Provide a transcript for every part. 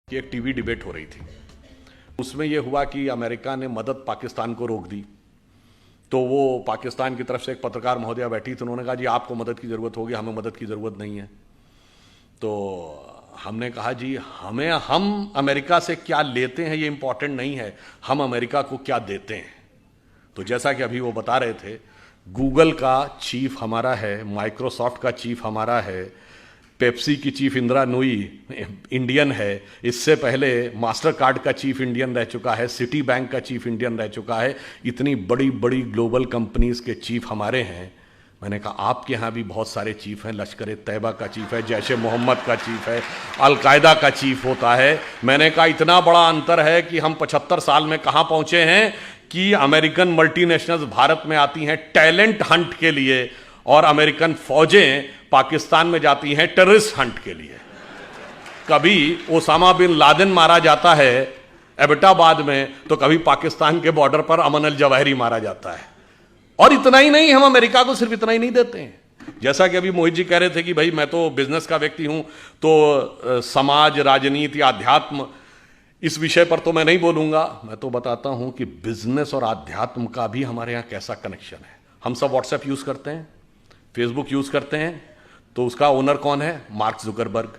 कि एक TV debate हो रही थी। उसमें यह हुआ कि अमेरिका ने मदद पाकिस्तान को रोक दी। तो वो पाकिस्तान की तरफ से एक पत्रकार महोदया बैठी थी, उन्होंने कहा जी आपको मदद की ज़रूरत होगी, हमें मदद की ज़रूरत नहीं है। तो हमने कहा जी हम अमेरिका से क्या लेते हैं ये इंपॉर्टेंट नहीं है, हम अमेरिका को क्या देते हैं। तो जैसा कि अभी वो बता रहे थे, गूगल का चीफ हमारा है, माइक्रोसॉफ्ट का चीफ हमारा है, पेप्सी की चीफ इंदिरा नूई इंडियन है, इससे पहले मास्टर कार्ड का चीफ इंडियन रह चुका है, सिटी बैंक का चीफ इंडियन रह चुका है, इतनी बड़ी बड़ी ग्लोबल कंपनीज के चीफ हमारे हैं। मैंने कहा आपके यहाँ भी बहुत सारे चीफ हैं, लश्कर तैयबा का चीफ है, जैश ए मोहम्मद का चीफ है, अलकायदा का चीफ होता है। मैंने कहा इतना बड़ा अंतर है कि हम 75 साल में कहाँ पहुँचे हैं कि अमेरिकन मल्टीनेशनल्स भारत में आती हैं टैलेंट हंट के लिए और अमेरिकन फौजें पाकिस्तान में जाती हैं टेररिस्ट हंट के लिए। कभी ओसामा बिन लादेन मारा जाता है एबटाबाद में, तो कभी पाकिस्तान के बॉर्डर पर अमन अल जवाहिरी मारा जाता है। और इतना ही नहीं, हम अमेरिका को सिर्फ इतना ही नहीं देते हैं। जैसा कि अभी मोहित जी कह रहे थे कि भाई मैं तो बिजनेस का व्यक्ति हूं, तो समाज, राजनीति, आध्यात्म, इस विषय पर तो मैं नहीं बोलूंगा। मैं तो बताता हूं कि बिजनेस और आध्यात्म का भी हमारे यहां कैसा कनेक्शन है। हम सब व्हाट्सएप यूज करते हैं, फेसबुक यूज करते हैं, तो उसका ओनर कौन है? Mark Zuckerberg.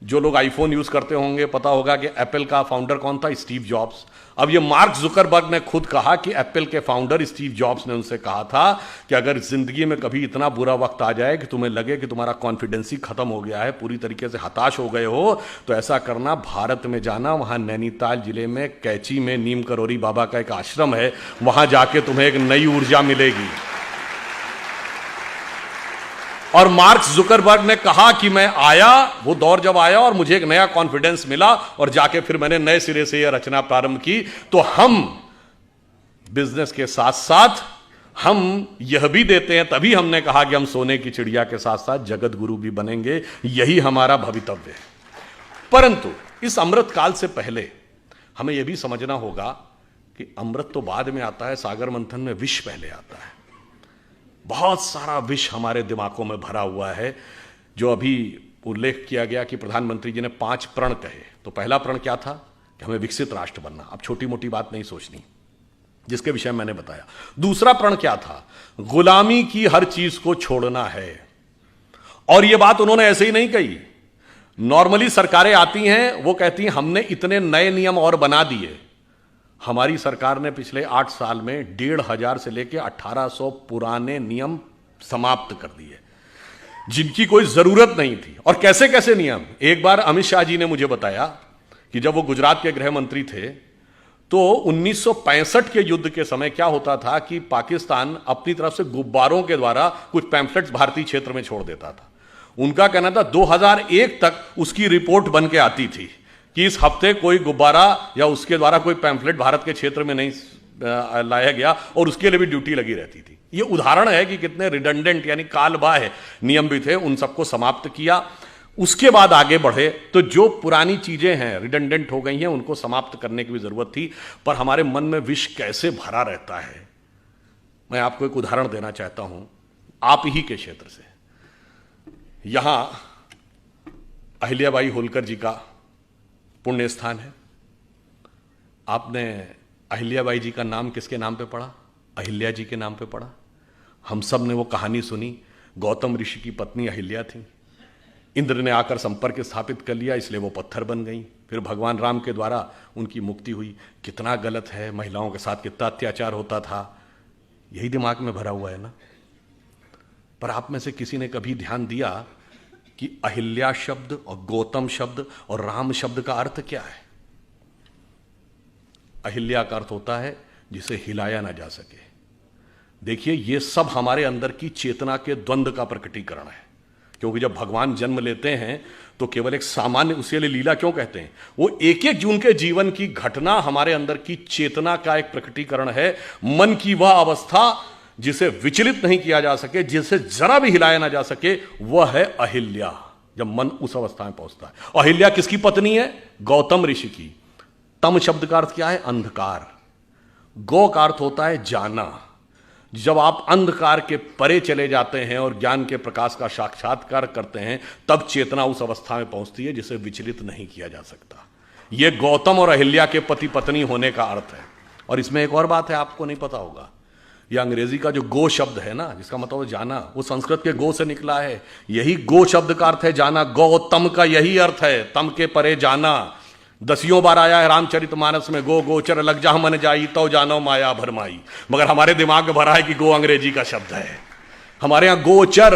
जो लोग आईफोन यूज करते होंगे पता होगा कि एप्पल का फाउंडर कौन था? Steve jobs. अब ये मार्क जुकरबर्ग ने खुद कहा कि एप्पल के फाउंडर स्टीव जॉब्स ने उनसे कहा था कि अगर जिंदगी में कभी इतना बुरा वक्त आ जाए कि तुम्हें लगे कि तुम्हारा कॉन्फिडेंस ही खत्म हो गया है, पूरी तरीके से हताश हो गए हो, तो ऐसा करना, भारत में जाना, वहां नैनीताल जिले में कैची में नीम करोरी बाबा का एक आश्रम है, वहां जाके तुम्हें एक नई ऊर्जा मिलेगी। और मार्क जुकरबर्ग ने कहा कि मैं आया, वो दौर जब आया और मुझे एक नया कॉन्फिडेंस मिला और जाके फिर मैंने नए सिरे से यह रचना प्रारंभ की। तो हम बिजनेस के साथ साथ हम यह भी देते हैं, तभी हमने कहा कि हम सोने की चिड़िया के साथ साथ जगत गुरु भी बनेंगे, यही हमारा भवितव्य है। परंतु इस अमृत काल से पहले हमें यह भी समझना होगा कि अमृत तो बाद में आता है, सागर मंथन में विष पहले आता है। बहुत सारा विष हमारे दिमागों में भरा हुआ है। जो अभी उल्लेख किया गया कि प्रधानमंत्री जी ने 5 प्रण कहे, तो पहला प्रण क्या था? कि हमें विकसित राष्ट्र बनना। अब छोटी मोटी बात नहीं सोचनी, जिसके विषय मैंने बताया। दूसरा प्रण क्या था? गुलामी की हर चीज को छोड़ना है। और यह बात उन्होंने ऐसे ही नहीं कही। नॉर्मली सरकारें आती हैं, वो कहती हैं हमने इतने नए नियम और बना दिए। हमारी सरकार ने पिछले 8 साल में 1500 से लेकर 1800 पुराने नियम समाप्त कर दिए, जिनकी कोई जरूरत नहीं थी। और कैसे कैसे नियम? एक बार अमित शाह जी ने मुझे बताया कि जब वो गुजरात के गृह मंत्री थे, तो 1965 के युद्ध के समय क्या होता था कि पाकिस्तान अपनी तरफ से गुब्बारों के द्वारा कुछ पैम्फलेट्स भारतीय क्षेत्र में छोड़ देता था। उनका कहना था 2001 तक उसकी रिपोर्ट बन के आती थी कि इस हफ्ते कोई गुब्बारा या उसके द्वारा कोई पैम्फलेट भारत के क्षेत्र में नहीं लाया गया, और उसके लिए भी ड्यूटी लगी रहती थी। यह उदाहरण है कि कितने रिडंडेंट यानी कालबाह्य नियम भी थे, उन सबको समाप्त किया। उसके बाद आगे बढ़े तो जो पुरानी चीजें हैं, रिडंडेंट हो गई हैं, उनको समाप्त करने की भी जरूरत थी। पर हमारे मन में विष कैसे भरा रहता है, मैं आपको एक उदाहरण देना चाहता हूं आप ही के क्षेत्र से। यहां अहिल्याबाई होलकर जी का पुण्य स्थान है। आपने अहिल्याबाई जी का नाम किसके नाम पे पढ़ा? अहिल्या जी के नाम पे पढ़ा। हम सब ने वो कहानी सुनी। गौतम ऋषि की पत्नी अहिल्या थी, इंद्र ने आकर संपर्क स्थापित कर लिया, इसलिए वो पत्थर बन गई। फिर भगवान राम के द्वारा उनकी मुक्ति हुई। कितना गलत है, महिलाओं के साथ कितना अत्याचार होता था, यही दिमाग में भरा हुआ है ना। पर आप में से किसी ने कभी ध्यान दिया कि अहिल्या शब्द और गौतम शब्द और राम शब्द का अर्थ क्या है? अहिल्या का अर्थ होता है जिसे हिलाया ना जा सके। देखिए, यह सब हमारे अंदर की चेतना के द्वंद्व का प्रकटीकरण है। क्योंकि जब भगवान जन्म लेते हैं तो केवल एक सामान्य, उसके लिए लीला क्यों कहते हैं? वो एक एक जून के जीवन की घटना हमारे अंदर की चेतना का एक प्रकटीकरण है। मन की वह अवस्था जिसे विचलित नहीं किया जा सके, जिसे जरा भी हिलाया ना जा सके, वह है अहिल्या। जब मन उस अवस्था में पहुंचता है। अहिल्या किसकी पत्नी है? गौतम ऋषि की। तम शब्द का अर्थ क्या है? अंधकार। गौ का अर्थ होता है जाना। जब आप अंधकार के परे चले जाते हैं और ज्ञान के प्रकाश का साक्षात्कार करते हैं, तब चेतना उस अवस्था में पहुंचती है जिसे विचलित नहीं किया जा सकता। यह गौतम और अहिल्या के पति पत्नी होने का अर्थ है। और इसमें एक और बात है, आपको नहीं पता होगा, यह अंग्रेजी का जो गो शब्द है ना, जिसका मतलब जाना, वो संस्कृत के गो से निकला है। यही गो शब्द का अर्थ है जाना, गौतम का यही अर्थ है, तम के परे जाना। 10 बार आया है रामचरितमानस में, गो गोचर लग जा मन जाई तो जानो माया भरमाई। मगर हमारे दिमाग में भरा है कि गो अंग्रेजी का शब्द है। हमारे यहां गोचर,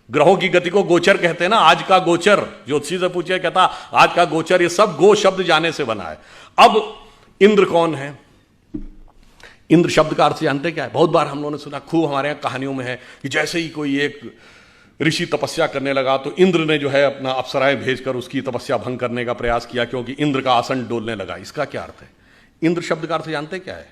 ग्रहों की गति को गोचर कहते हैं ना। आज का गोचर, ज्योतिषी से पूछे, कहता आज का गोचर, ये सब गो शब्द जाने से बना है। अब इंद्र कौन है? इंद्र शब्द का अर्थ जानते क्या है? बहुत बार हम लोगों ने सुना, खूब हमारे यहां कहानियों में है कि जैसे ही कोई एक ऋषि तपस्या करने लगा तो इंद्र ने जो है अपना अप्सराएं भेजकर उसकी तपस्या भंग करने का प्रयास किया, क्योंकि इंद्र का आसन डोलने लगा। इसका क्या अर्थ है? इंद्र शब्द का अर्थ जानते क्या है?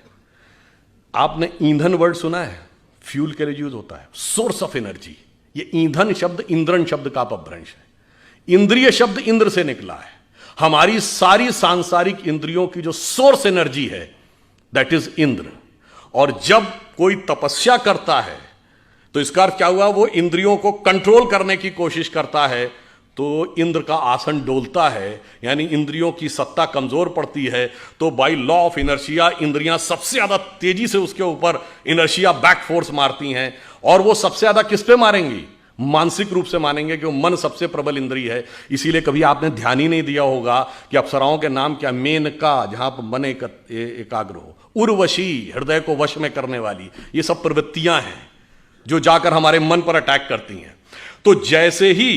आपने ईंधन वर्ड सुना है? फ्यूल के लिए यूज होता है, सोर्स ऑफ एनर्जी। ये ईंधन शब्द इंद्रन शब्द का अपभ्रंश है। इंद्रिय शब्द इंद्र से निकला है। हमारी सारी सांसारिक इंद्रियों की जो सोर्स एनर्जी है, दैट इज इंद्र। और जब कोई तपस्या करता है तो इसका अर्थ क्या हुआ? वो इंद्रियों को कंट्रोल करने की कोशिश करता है, तो इंद्र का आसन डोलता है, यानी इंद्रियों की सत्ता कमजोर पड़ती है। तो बाय लॉ ऑफ इनर्शिया इंद्रियां सबसे ज्यादा तेजी से उसके ऊपर इनर्शिया बैक फोर्स मारती हैं। और वो सबसे ज्यादा किस पे मारेंगी? मानसिक रूप से मानेंगे, कि मन सबसे प्रबल इंद्रिय है। इसीलिए कभी आपने ध्यान ही नहीं दिया होगा कि अप्सराओं के नाम क्या? मेनका, जहां पर मन एकाग्र हो, उर्वशी, हृदय को वश में करने वाली। ये सब प्रवृत्तियां हैं जो जाकर हमारे मन पर अटैक करती हैं। तो जैसे ही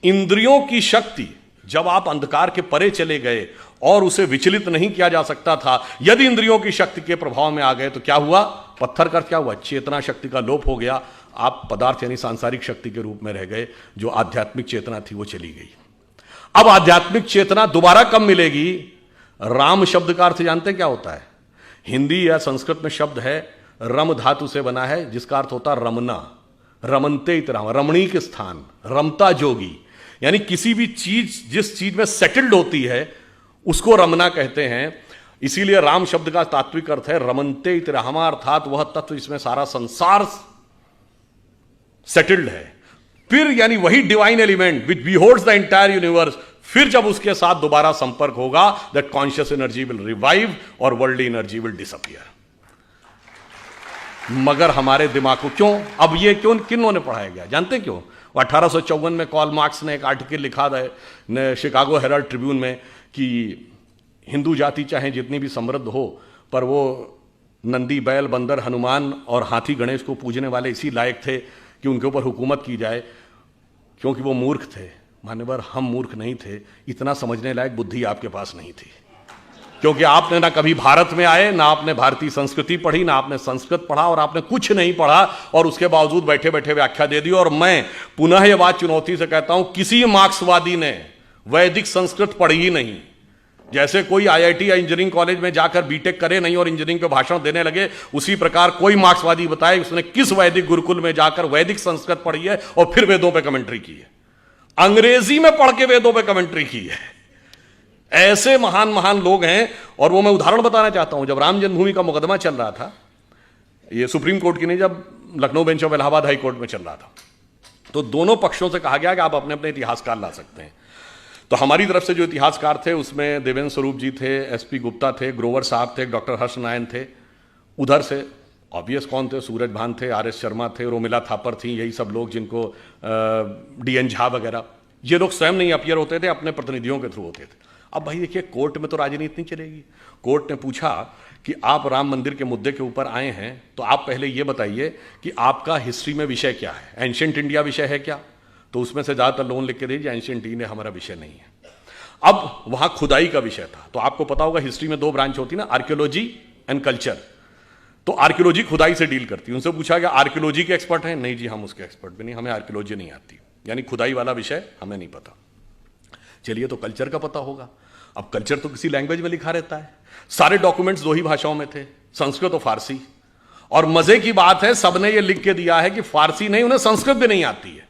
इंद्रियों की शक्ति, जब आप अंधकार के परे चले गए और उसे विचलित नहीं किया जा सकता था, यदि इंद्रियों की शक्ति के प्रभाव में आ गए तो क्या हुआ? पत्थर का क्या हुआ? चेतना शक्ति का लोप हो गया। आप पदार्थ यानी सांसारिक शक्ति के रूप में रह गए। जो आध्यात्मिक चेतना थी वो चली गई। अब आध्यात्मिक चेतना दोबारा कब मिलेगी? राम शब्द का अर्थ जानते क्या होता है? हिंदी या संस्कृत में शब्द है, रम धातु से बना है, जिसका अर्थ होता है रमना। रमनते इतराम, रमणीक स्थान, रमता जोगी। यानी किसी भी चीज जिस चीज में सेटल्ड होती है उसको रमना कहते हैं। इसीलिए राम शब्द का तात्विक अर्थ है रमनते इतरामा, अर्थात वह तत्व जिसमें सारा संसार सेटल्ड है। फिर यानी वही divine element which beholds the entire universe, फिर जब उसके साथ दोबारा संपर्क होगा, that conscious energy will revive और वर्ल्ड एनर्जी विल डिसअपियर। मगर हमारे दिमाग को क्यों, अब ये क्यों, किन्हों ने पढ़ाया गया जानते हैं क्यों? 1854 में कार्ल मार्क्स ने एक आर्टिकल लिखा था शिकागो हेराल्ड ट्रिब्यून में कि हिंदू जाति चाहे जितनी भी समृद्ध हो, पर वो नंदी, बैल, बंदर, हनुमान और हाथी गणेश को पूजने वाले इसी लायक थे कि उनके ऊपर हुकूमत की जाए, क्योंकि वो मूर्ख थे। मान्यवर, हम मूर्ख नहीं थे, इतना समझने लायक बुद्धि आपके पास नहीं थी, क्योंकि आपने ना कभी भारत में आए, ना आपने भारतीय संस्कृति पढ़ी, ना आपने संस्कृत पढ़ा, और आपने कुछ नहीं पढ़ा, और उसके बावजूद बैठे बैठे व्याख्या दे दी। और मैं पुनः यह बात चुनौती से कहता हूं, किसी मार्क्सवादी ने वैदिक संस्कृत पढ़ी ही नहीं। जैसे कोई आईआईटी या इंजीनियरिंग कॉलेज में जाकर बीटेक करे नहीं और इंजीनियरिंग पे भाषण देने लगे, उसी प्रकार कोई मार्क्सवादी बताए उसने किस वैदिक गुरुकुल में जाकर वैदिक संस्कृत पढ़ी है और फिर वेदों पे कमेंट्री की है, अंग्रेजी में पढ़ के वेदों पे कमेंट्री की है। ऐसे महान महान लोग हैं। और वो मैं उदाहरण बताना चाहता हूं, जब राम जन्मभूमि का मुकदमा चल रहा था, ये सुप्रीम कोर्ट की नहीं, जब Lucknow bench of Allahabad high court में चल रहा था, तो दोनों पक्षों से कहा गया कि आप अपने अपने इतिहासकार ला सकते हैं। तो हमारी तरफ से जो इतिहासकार थे उसमें देवेंद्र स्वरूप जी थे, एसपी गुप्ता थे, ग्रोवर साहब थे, डॉक्टर हर्ष नारायण थे। उधर से ऑब्वियस कौन थे? सूरज भान थे, आर.एस. शर्मा थे, रोमिला थापर थी, यही सब लोग, जिनको डी.एन. झा वगैरह, ये लोग स्वयं नहीं अपीयर होते थे, अपने प्रतिनिधियों के थ्रू होते थे। अब भाई देखिए, कोर्ट में तो राजनीति नहीं चलेगी। कोर्ट ने पूछा कि आप राम मंदिर के मुद्दे के ऊपर आए हैं, तो आप पहले ये बताइए कि आपका हिस्ट्री में विषय क्या है, एंशिएंट इंडिया विषय है क्या? तो उसमें से ज्यादातर लोन लिख के दीजिए एंशिएंट इंडिया हमारा विषय नहीं है। अब वहां खुदाई का विषय था, तो आपको पता होगा हिस्ट्री में 2 ब्रांच होती ना, आर्कियोलॉजी एंड कल्चर। तो आर्कियोलॉजी खुदाई से डील करती है। उनसे पूछा गया आर्कियोलॉजी के एक्सपर्ट हैं? नहीं जी, हम उसके एक्सपर्ट भी नहीं, हमें आर्कियोलॉजी नहीं आती, यानी खुदाई वाला विषय हमें नहीं पता। चलिए, तो कल्चर का पता होगा। अब कल्चर तो किसी लैंग्वेज में लिखा रहता है, सारे डॉक्यूमेंट्स 2 ही भाषाओं में थे, संस्कृत और फारसी। और मजे की बात है, सबने ये लिख के दिया है कि फारसी नहीं, उन्हें संस्कृत भी नहीं आती है।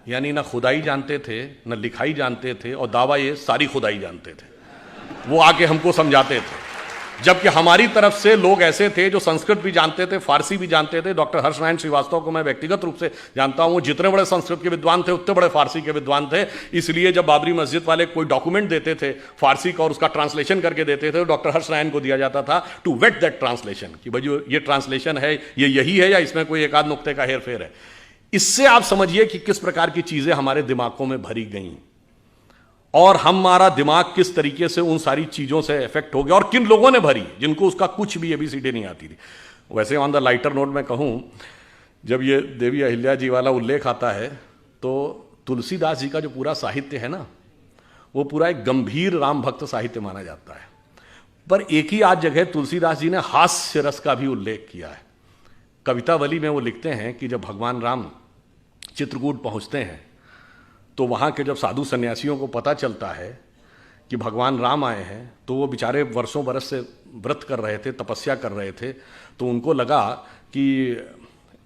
यानी ना खुदाई जानते थे, ना लिखाई जानते थे, और दावा ये सारी खुदाई जानते थे। वो आके हमको समझाते थे। जबकि हमारी तरफ से लोग ऐसे थे जो संस्कृत भी जानते थे, फारसी भी जानते थे। डॉक्टर हर्षनारायण श्रीवास्तव को मैं व्यक्तिगत रूप से जानता हूं, जितने बड़े संस्कृत के विद्वान थे उतने बड़े फारसी के विद्वान थे। इसलिए जब बाबरी मस्जिद वाले कोई डॉक्यूमेंट देते थे फारसी का और उसका ट्रांसलेशन करके देते थे, तो डॉक्टर हर्षनारायण को दिया जाता था टू वेट दैट ट्रांसलेशन, कि भाई ये ट्रांसलेशन है, ये यही है या इसमें कोई एक आध नुक्ते का हेर फेर है। इससे आप समझिए कि किस प्रकार की चीजें हमारे दिमागों में भरी गई और हमारा दिमाग किस तरीके से उन सारी चीजों से इफेक्ट हो गया, और किन लोगों ने भरी जिनको उसका कुछ भी एबीसीडी नहीं आती थी। वैसे ऑन द लाइटर नोट में कहूं, जब ये देवी अहिल्या जी वाला उल्लेख आता है तो तुलसीदास जी का जो पूरा साहित्य है ना, वो पूरा एक गंभीर राम भक्त साहित्य माना जाता है। पर एक ही आज जगह तुलसीदास जी ने हास्य रस का भी उल्लेख किया है। कवितावली में वो लिखते हैं कि जब भगवान राम चित्रकूट पहुंचते हैं तो वहाँ के जब साधु सन्यासियों को पता चलता है कि भगवान राम आए हैं, तो वो बेचारे वर्षों बरस से व्रत कर रहे थे, तपस्या कर रहे थे, तो उनको लगा कि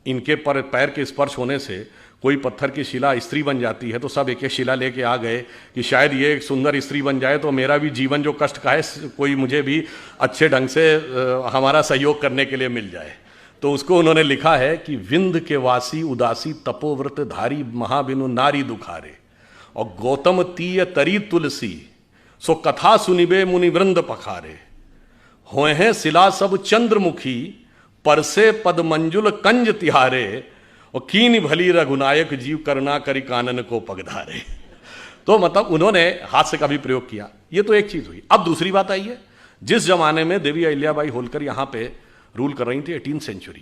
इनके पैर के स्पर्श होने से कोई पत्थर की शिला स्त्री बन जाती है। तो सब एक एक शिला लेके आ गए कि शायद ये एक सुंदर स्त्री बन जाए तो मेरा भी जीवन जो कष्ट का है कोई मुझे भी अच्छे ढंग से हमारा सहयोग करने के लिए मिल जाए। तो उसको उन्होंने लिखा है कि विंध्य के वासी उदासी तपोव्रत धारी महाबिनु नारी दुखारे, और गौतम तीय तरी तुलसी सो कथा सुनिबे मुनि वृंद पखारे, होए हैं शिला सब चंद्रमुखी परसे पद मंजुल कंज तिहारे, और कीन भली रघुनायक जीव करना करी कानन को पगधारे। तो मतलब उन्होंने हास्य का भी प्रयोग किया। ये तो एक चीज हुई। अब दूसरी बात आई है, जिस जमाने में देवी अहिल्याबाई होलकर यहां पे रूल कर रही थी, 18th सेंचुरी,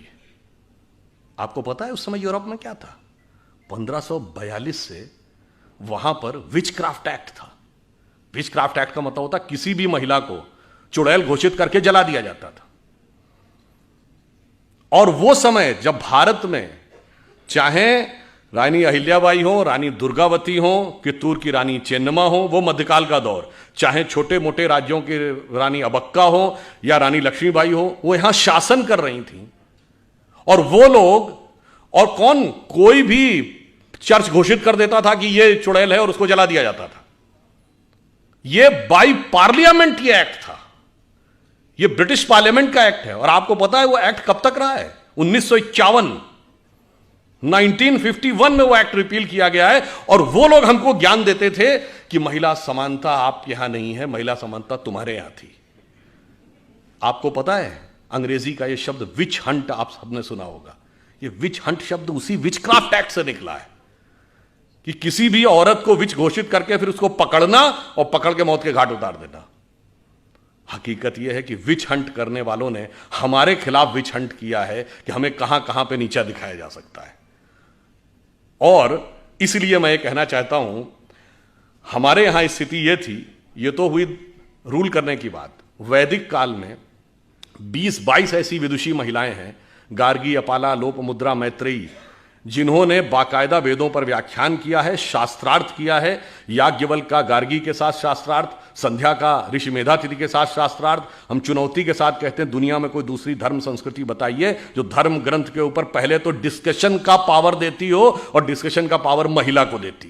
आपको पता है उस समय यूरोप में क्या था? 1542 से वहां पर विचक्राफ्ट एक्ट था। विचक्राफ्ट एक्ट का मतलब होता किसी भी महिला को चुड़ैल घोषित करके जला दिया जाता था। और वो समय जब भारत में चाहे रानी अहिल्याबाई हो, रानी दुर्गावती हो, कित्तूर की रानी चेन्नम्मा हो, वो मध्यकाल का दौर, चाहे छोटे मोटे राज्यों की रानी अबक्का हो या रानी लक्ष्मीबाई हो, वो यहां शासन कर रही थी। और वो लोग, और कौन, कोई भी चर्च घोषित कर देता था कि ये चुड़ैल है और उसको जला दिया जाता था। ये बाई पार्लियामेंट ये एक्ट था, ये ब्रिटिश पार्लियामेंट का एक्ट है। और आपको पता है वो एक्ट कब तक रहा है? 1951, 1951 में वो एक्ट रिपील किया गया है। और वो लोग हमको ज्ञान देते थे कि महिला समानता आप यहां नहीं है, महिला समानता तुम्हारे यहां थी। आपको पता है अंग्रेजी का ये शब्द विच हंट आप सबने सुना होगा। ये विच हंट शब्द उसी विचक्राफ्ट एक्ट से निकला है कि किसी भी औरत को विच घोषित करके फिर उसको पकड़ना और पकड़ के मौत के घाट उतार देना। हकीकत यह है कि विच हंट करने वालों ने हमारे खिलाफ विच हंट किया है कि हमें कहां कहां पे नीचा दिखाया जा सकता है। और इसलिए मैं ये कहना चाहता हूं, हमारे यहां स्थिति ये थी, ये तो हुई रूल करने की बात। वैदिक काल में 20-22 ऐसी विदुषी महिलाएं हैं, गार्गी, अपाला, लोपमुद्रा, मैत्रेयी, जिन्होंने बाकायदा वेदों पर व्याख्यान किया है, शास्त्रार्थ किया है। याज्ञवल्क्य का गार्गी के साथ शास्त्रार्थ, संध्या का ऋषि मेधातिथि के साथ शास्त्रार्थ। हम चुनौती के साथ कहते हैं दुनिया में कोई दूसरी धर्म संस्कृति बताइए जो धर्म ग्रंथ के ऊपर पहले तो डिस्कशन का पावर देती हो और डिस्कशन का पावर महिला को देती हो।